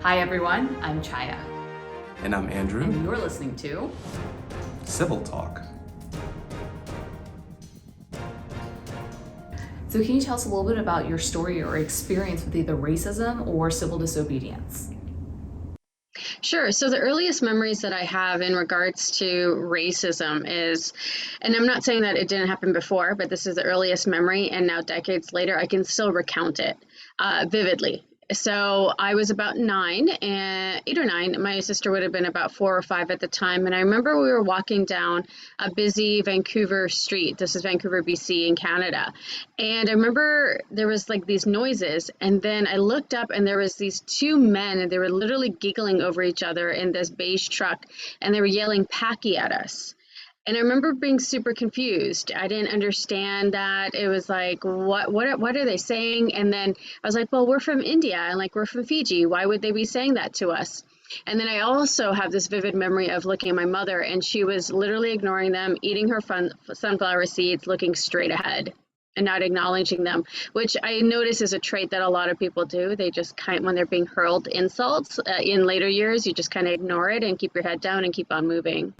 Hi everyone, I'm Chhaya. And I'm Andrew. And you're listening to Civil Talk. So can you tell us a little bit about your story or experience with either racism or civil disobedience? Sure. So the earliest memories that I have in regards to racism is, and I'm not saying that it didn't happen before, but this is the earliest memory, and now decades later, I can still recount it vividly. So I was about 8 or 9. My sister would have been about 4 or 5 at the time. And I remember we were walking down a busy Vancouver street. This is Vancouver, BC in Canada. And I remember there was like these noises. And then I looked up and there was these 2 men and they were literally giggling over each other in this beige truck. And they were yelling "Paki" at us. And I remember being super confused. I didn't understand that. It was like, what are they saying? And then I was like, well, we're from India and like we're from Fiji. Why would they be saying that to us? And then I also have this vivid memory of looking at my mother, and she was literally ignoring them, eating her sunflower seeds, looking straight ahead and not acknowledging them, which I notice is a trait that a lot of people do. They just when they're being hurled insults in later years, you just kind of ignore it and keep your head down and keep on moving.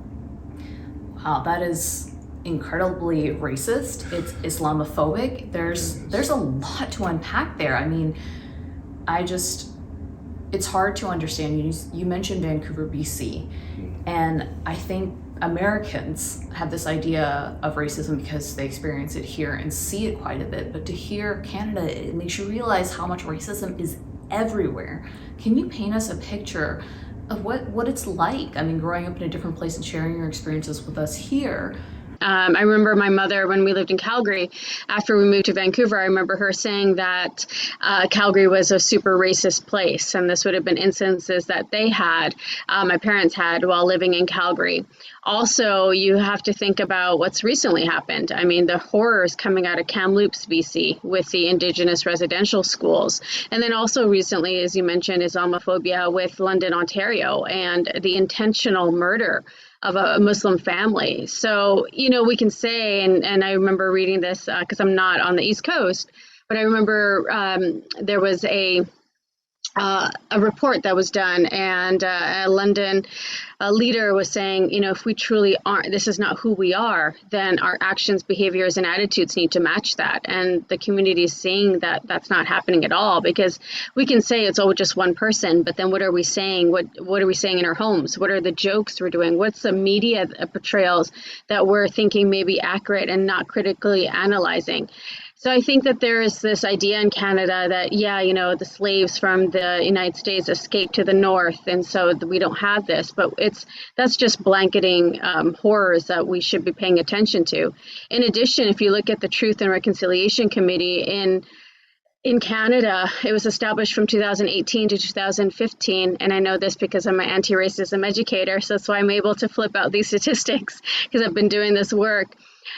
Wow, that is incredibly racist. It's Islamophobic. There's a lot to unpack there. I mean, it's hard to understand. You mentioned Vancouver, BC, and I think Americans have this idea of racism because they experience it here and see it quite a bit. But to hear Canada, it makes you realize how much racism is everywhere. Can you paint us a picture of what it's like? I mean, growing up in a different place and sharing your experiences with us here. I remember my mother, when we lived in Calgary, after we moved to Vancouver, I remember her saying that Calgary was a super racist place. And this would have been instances that they had, my parents had while living in Calgary. Also, you have to think about what's recently happened. I mean, the horrors coming out of Kamloops, BC, with the Indigenous residential schools. And then also recently, as you mentioned, Islamophobia with London, Ontario, and the intentional murder of a Muslim family. So, we can say, and I remember reading this because I'm not on the East Coast, but I remember there was a report that was done, and a London leader was saying, if we truly aren't, this is not who we are, then our actions, behaviors, and attitudes need to match that. And the community is seeing that that's not happening at all, because we can say it's just one person, but then what are we saying? What are we saying in our homes? What are the jokes we're doing? What's the media portrayals that we're thinking may be accurate and not critically analyzing? So I think that there is this idea in Canada that, the slaves from the United States escaped to the north, and so we don't have this. But that's just blanketing horrors that we should be paying attention to. In addition, if you look at the Truth and Reconciliation Committee in Canada, it was established from 2018 to 2015, and I know this because I'm an anti-racism educator, so that's why I'm able to flip out these statistics, because I've been doing this work.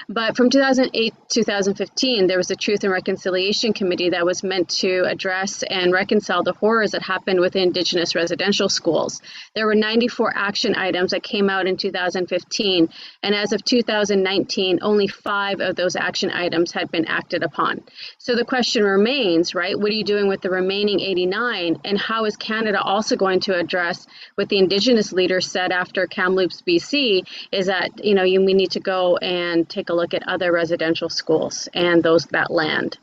But from 2008 to 2015, there was a Truth and Reconciliation Committee that was meant to address and reconcile the horrors that happened within Indigenous residential schools. There were 94 action items that came out in 2015, and as of 2019, only 5 of those action items had been acted upon. So the question remains, right? What are you doing with the remaining 89, and how is Canada also going to address what the Indigenous leaders said after Kamloops, BC, is that, we need to go and take a look at other residential schools and that land.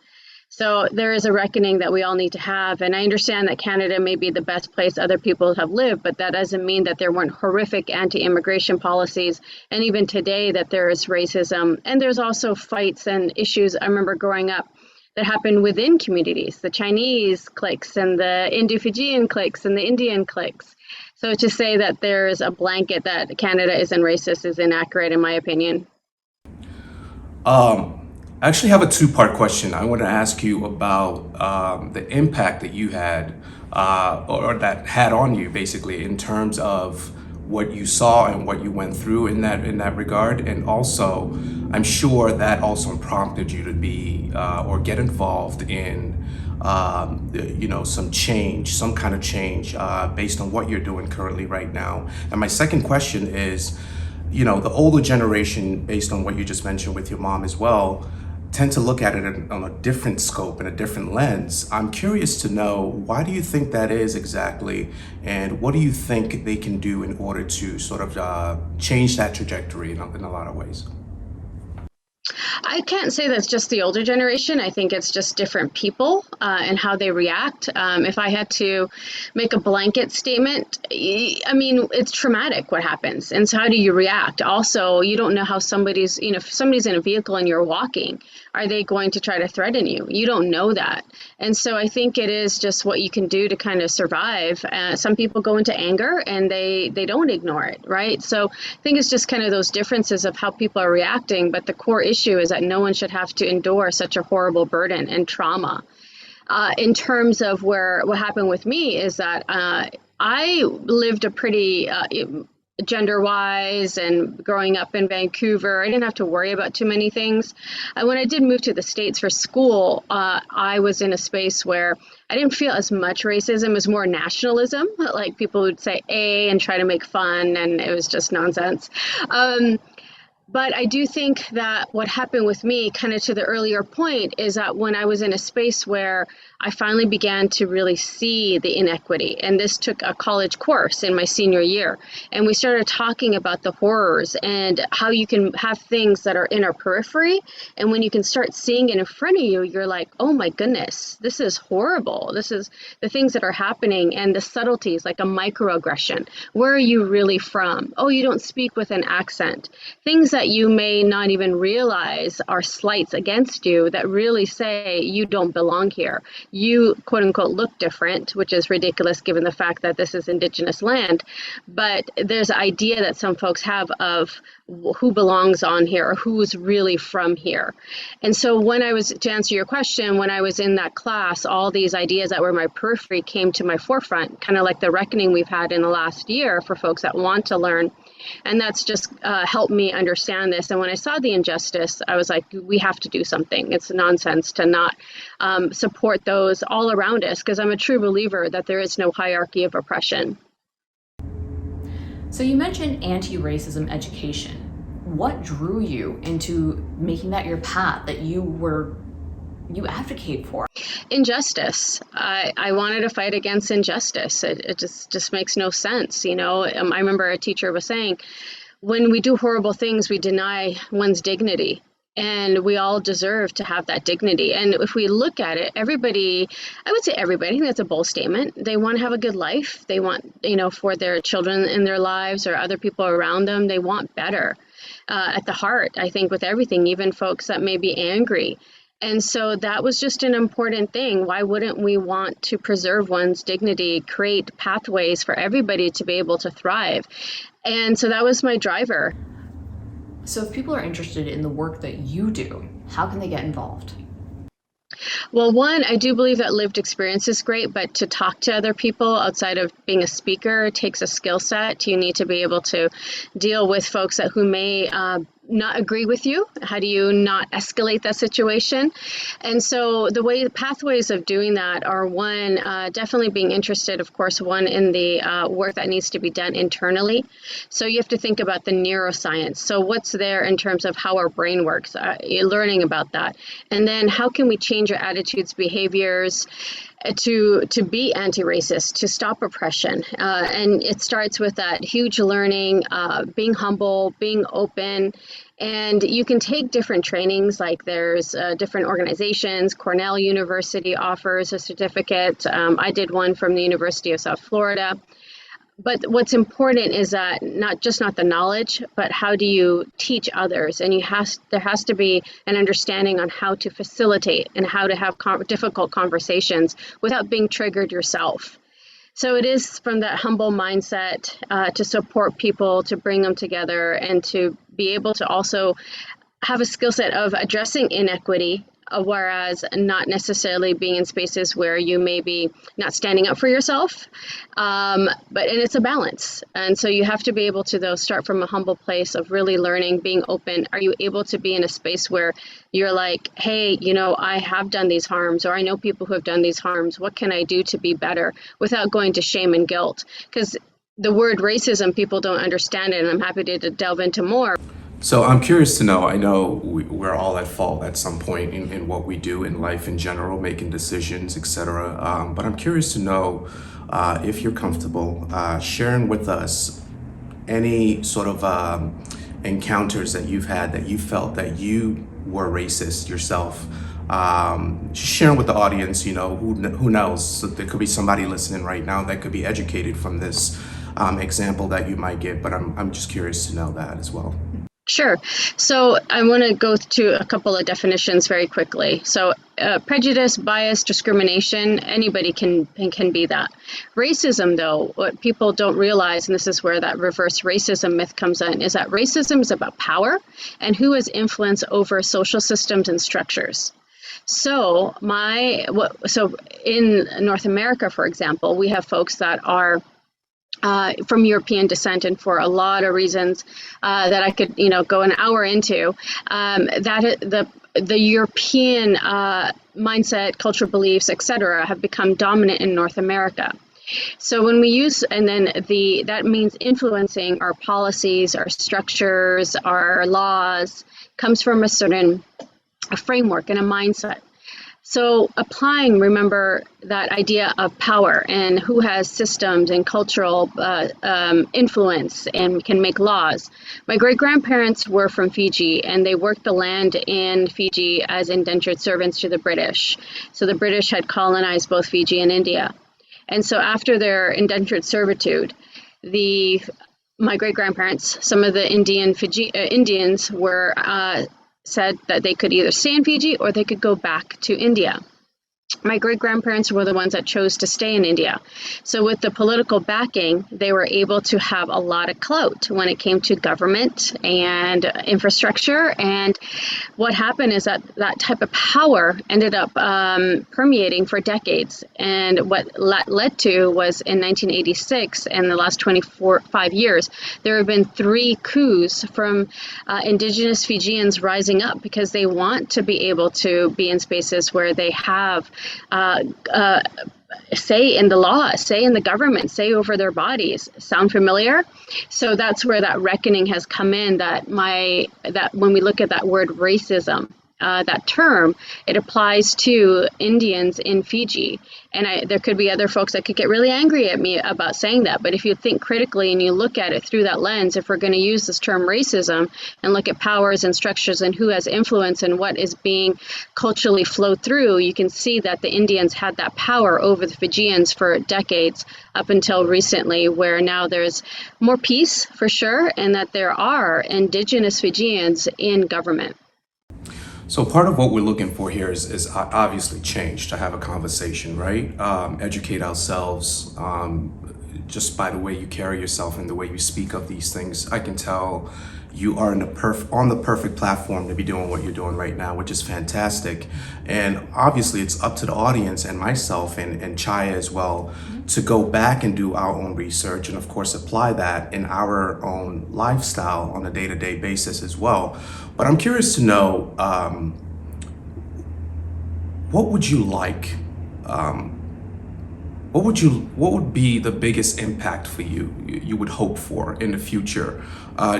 So there is a reckoning that we all need to have. And I understand that Canada may be the best place other people have lived, but that doesn't mean that there weren't horrific anti-immigration policies. And even today that there is racism. And there's also fights and issues. I remember growing up that happened within communities, the Chinese cliques and the Indo-Fijian cliques and the Indian cliques. So to say that there is a blanket that Canada isn't racist is inaccurate, in my opinion. I actually have a 2-part question. I want to ask you about the impact that you had or that had on you, basically, in terms of what you saw and what you went through in that regard. And also, I'm sure that also prompted you to be or get involved in some kind of change based on what you're doing currently right now. And my second question is, the older generation, based on what you just mentioned with your mom as well, tend to look at it on a different scope and a different lens. I'm curious to know, why do you think that is exactly, and what do you think they can do in order to sort of change that trajectory in a lot of ways? I can't say that's just the older generation. I think it's just different people and how they react. If I had to make a blanket statement, I mean, it's traumatic what happens. And so how do you react? Also, you don't know how somebody's, if somebody's in a vehicle and you're walking, are they going to try to threaten you? You don't know that. And so I think it is just what you can do to kind of survive. Some people go into anger and they don't ignore it, right? So I think it's just kind of those differences of how people are reacting. But the core issue is that no one should have to endure such a horrible burden and trauma. In terms of what happened with me is that I lived a pretty gender-wise, and growing up in Vancouver, I didn't have to worry about too many things. When I did move to the States for school, I was in a space where I didn't feel as much racism. It was more nationalism. Like, people would say A and try to make fun, and it was just nonsense. But I do think that what happened with me, kind of to the earlier point, is that when I was in a space where I finally began to really see the inequity, and this took a college course in my senior year, and we started talking about the horrors and how you can have things that are in our periphery, and when you can start seeing it in front of you, you're like, oh my goodness, this is horrible. This is the things that are happening, and the subtleties, like a microaggression. Where are you really from? Oh, you don't speak with an accent. Things that you may not even realize are slights against you that really say you don't belong here. You, quote unquote, look different, which is ridiculous given the fact that this is Indigenous land. But there's an idea that some folks have of who belongs on here or who's really from here. And so to answer your question, when I was in that class, all these ideas that were my periphery came to my forefront, kind of like the reckoning we've had in the last year for folks that want to learn. And that's just helped me understand this. And when I saw the injustice, I was like, we have to do something. It's nonsense to not support those all around us, because I'm a true believer that there is no hierarchy of oppression. So you mentioned anti-racism education. What drew you into making that your path, that you advocate for? Injustice. I wanted to fight against injustice. It just makes no sense. I remember a teacher was saying, when we do horrible things, we deny one's dignity. And we all deserve to have that dignity. And if we look at it, everybody, I would say everybody, I think that's a bold statement. They want to have a good life. They want, for their children in their lives or other people around them, they want better at the heart, I think, with everything, even folks that may be angry. And so that was just an important thing. Why wouldn't we want to preserve one's dignity, create pathways for everybody to be able to thrive? And so that was my driver. So if people are interested in the work that you do, how can they get involved? Well, one, I do believe that lived experience is great, but to talk to other people outside of being a speaker takes a skill set. You need to be able to deal with folks who may not agree with you. How do you not escalate that situation? And so the pathways of doing that are, one, definitely being interested, of course, one, in the work that needs to be done internally. So you have to think about the neuroscience. So what's there in terms of how our brain works? You're learning about that. And then how can we change our attitudes, behaviors, to be anti-racist, to stop oppression. And it starts with that huge learning, being humble, being open. And you can take different trainings, like there's different organizations. Cornell University offers a certificate. I did one from the University of South Florida. But what's important is that not the knowledge, but how do you teach others? And there has to be an understanding on how to facilitate and how to have difficult conversations without being triggered yourself. So it is from that humble mindset to support people, to bring them together, and to be able to also have a skill set of addressing inequity, whereas not necessarily being in spaces where you may be not standing up for yourself. And it's a balance. And so you have to be able to, though, start from a humble place of really learning, being open. Are you able to be in a space where you're like, hey, I have done these harms, or I know people who have done these harms. What can I do to be better, without going to shame and guilt? Because the word racism, people don't understand it, and I'm happy to delve into more. So I'm curious to know, I know we're all at fault at some point in what we do in life in general, making decisions, etc. But I'm curious to know if you're comfortable sharing with us any sort of encounters that you've had that you felt that you were racist yourself. Just sharing with the audience, who knows? So there could be somebody listening right now that could be educated from this example that you might give, but I'm just curious to know that as well. Sure. So I want to go to a couple of definitions very quickly. So prejudice, bias, discrimination, anybody can be that. Racism, though, what people don't realize, and this is where that reverse racism myth comes in, is that racism is about power and who has influence over social systems and structures. So in North America, for example, we have folks that are from European descent, and for a lot of reasons that I could, go an hour into, that the European mindset, cultural beliefs, etc., have become dominant in North America. So when we use, and then that means influencing our policies, our structures, our laws, comes from a framework and a mindset. So applying, remember, that idea of power and who has systems and cultural influence and can make laws. My great-grandparents were from Fiji, and they worked the land in Fiji as indentured servants to the British. So the British had colonized both Fiji and India. And so after their indentured servitude, my great-grandparents, some of the Indians were said that they could either stay in Fiji or they could go back to India. My great-grandparents were the ones that chose to stay in India. So with the political backing, they were able to have a lot of clout when it came to government and infrastructure. And what happened is that type of power ended up permeating for decades. And what led to was in 1986, and the last 5 years, there have been 3 coups from indigenous Fijians rising up because they want to be able to be in spaces where they have say in the law, say in the government, say over their bodies. Sound familiar? So that's where that reckoning has come in, that when we look at that word racism, that term, it applies to Indians in Fiji. And there could be other folks that could get really angry at me about saying that. But if you think critically and you look at it through that lens, if we're going to use this term racism and look at powers and structures and who has influence and what is being culturally flowed through, you can see that the Indians had that power over the Fijians for decades up until recently, where now there's more peace for sure, and that there are indigenous Fijians in government. So part of what we're looking for here is obviously change, to have a conversation, right? Educate ourselves just by the way you carry yourself and the way you speak of these things. I can tell you are on the perfect platform to be doing what you're doing right now, which is fantastic. And obviously it's up to the audience and myself and Chhaya as well to go back and do our own research and of course apply that in our own lifestyle on a day-to-day basis as well. But I'm curious to know, what would you like? What would be the biggest impact for you? You would hope for in the future?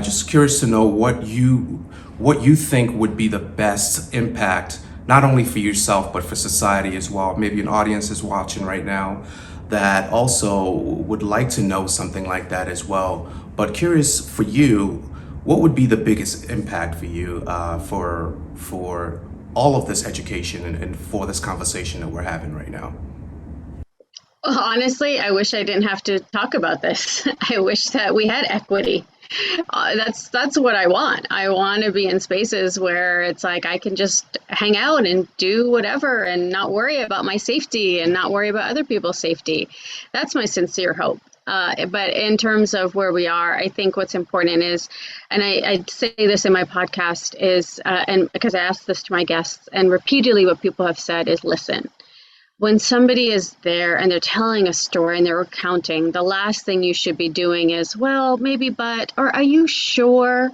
Just curious to know what you think would be the best impact, not only for yourself but for society as well. Maybe an audience is watching right now that also would like to know something like that as well. But curious for you, what would be the biggest impact for you for all of this education and for this conversation that we're having right now? Honestly, I wish I didn't have to talk about this. I wish that we had equity. That's what I want. I want to be in spaces where it's like I can just hang out and do whatever and not worry about my safety and not worry about other people's safety. That's my sincere hope. But in terms of where we are, I think what's important is, and I say this in my podcast, is, and because I ask this to my guests, and repeatedly what people have said is listen. When somebody is there and they're telling a story and they're recounting, the last thing you should be doing is, well, maybe, but, or are you sure?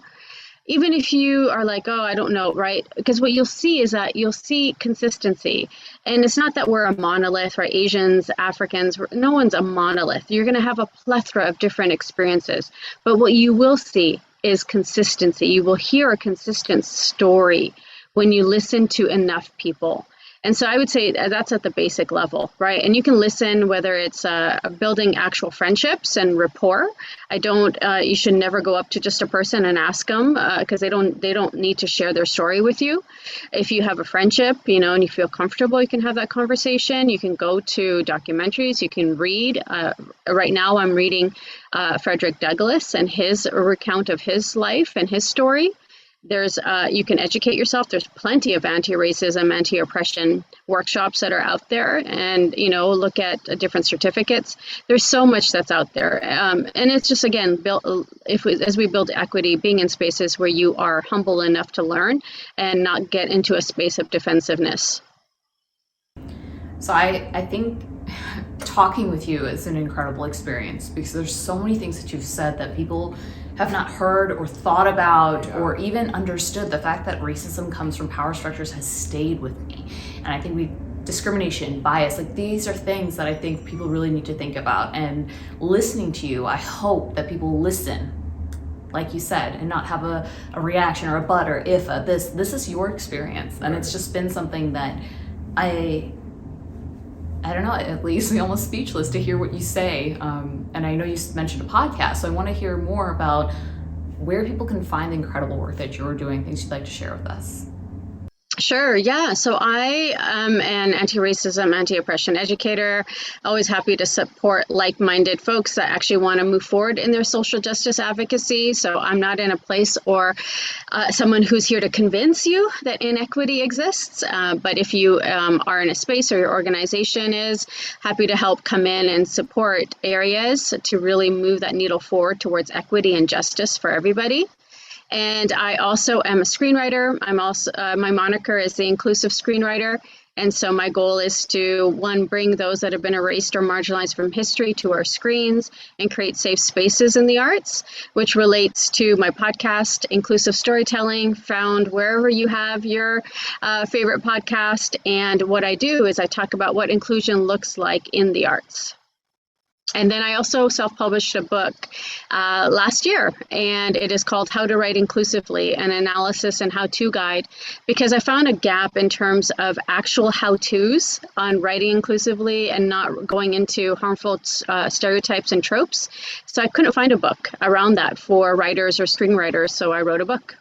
Even if you are like, oh, I don't know, right? Because what you'll see is that you'll see consistency. And it's not that we're a monolith, right? Asians, Africans, no one's a monolith. You're going to have a plethora of different experiences. But what you will see is consistency. You will hear a consistent story when you listen to enough people. And so I would say that's at the basic level, right? And you can listen whether it's building actual friendships and rapport. You should never go up to just a person and ask them because they don't need to share their story with you. If you have a friendship, and you feel comfortable, you can have that conversation. You can go to documentaries, you can read. Right now I'm reading Frederick Douglass and his recount of his life and his story. You can educate yourself. There's plenty of anti-racism, anti-oppression workshops that are out there, and look at different certificates. There's so much that's out there, and it's just, again, as we build equity, being in spaces where you are humble enough to learn and not get into a space of defensiveness. So I think talking with you is an incredible experience because there's so many things that you've said that people have not heard or thought about or even understood. The fact that racism comes from power structures has stayed with me. And I think discrimination, bias, like these are things that I think people really need to think about. And listening to you, I hope that people listen, like you said, and not have a reaction or a but or if this is your experience. And it's just been something that I don't know, it leaves me almost speechless to hear what you say. And I know you mentioned a podcast, so I want to hear more about where people can find the incredible work that you're doing, things you'd like to share with us. Sure. Yeah. So I am an anti-racism, anti-oppression educator, always happy to support like-minded folks that actually want to move forward in their social justice advocacy. So I'm not in a place or someone who's here to convince you that inequity exists. But if you are in a space or your organization is, happy to help come in and support areas to really move that needle forward towards equity and justice for everybody. And I also am a screenwriter. I'm also, my moniker is the inclusive screenwriter. And so my goal is to, one, bring those that have been erased or marginalized from history to our screens and create safe spaces in the arts, which relates to my podcast, Inclusive Storytelling, found wherever you have your favorite podcast. And what I do is I talk about what inclusion looks like in the arts. And then I also self-published a book last year, and it is called How to Write Inclusively, an analysis and how-to guide, because I found a gap in terms of actual how-tos on writing inclusively and not going into harmful stereotypes and tropes. So I couldn't find a book around that for writers or screenwriters, so I wrote a book.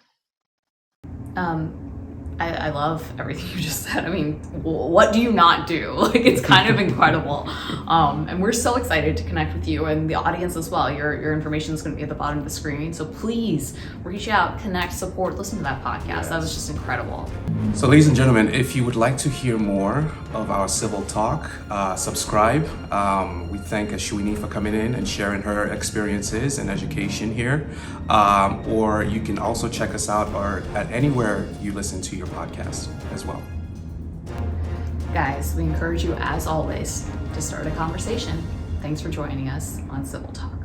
I love everything you just said. I mean, what do you not do? Like, it's kind of incredible. And we're so excited to connect with you and the audience as well. Your information is going to be at the bottom of the screen. So please reach out, connect, support, listen to that podcast. Yes. That was just incredible. So ladies and gentlemen, if you would like to hear more of our civil talk, subscribe. We thank Ashwini for coming in and sharing her experiences and education here. Or you can also check us out at anywhere you listen to your podcast as well. Guys, we encourage you, as always, to start a conversation. Thanks for joining us on Civil Talk.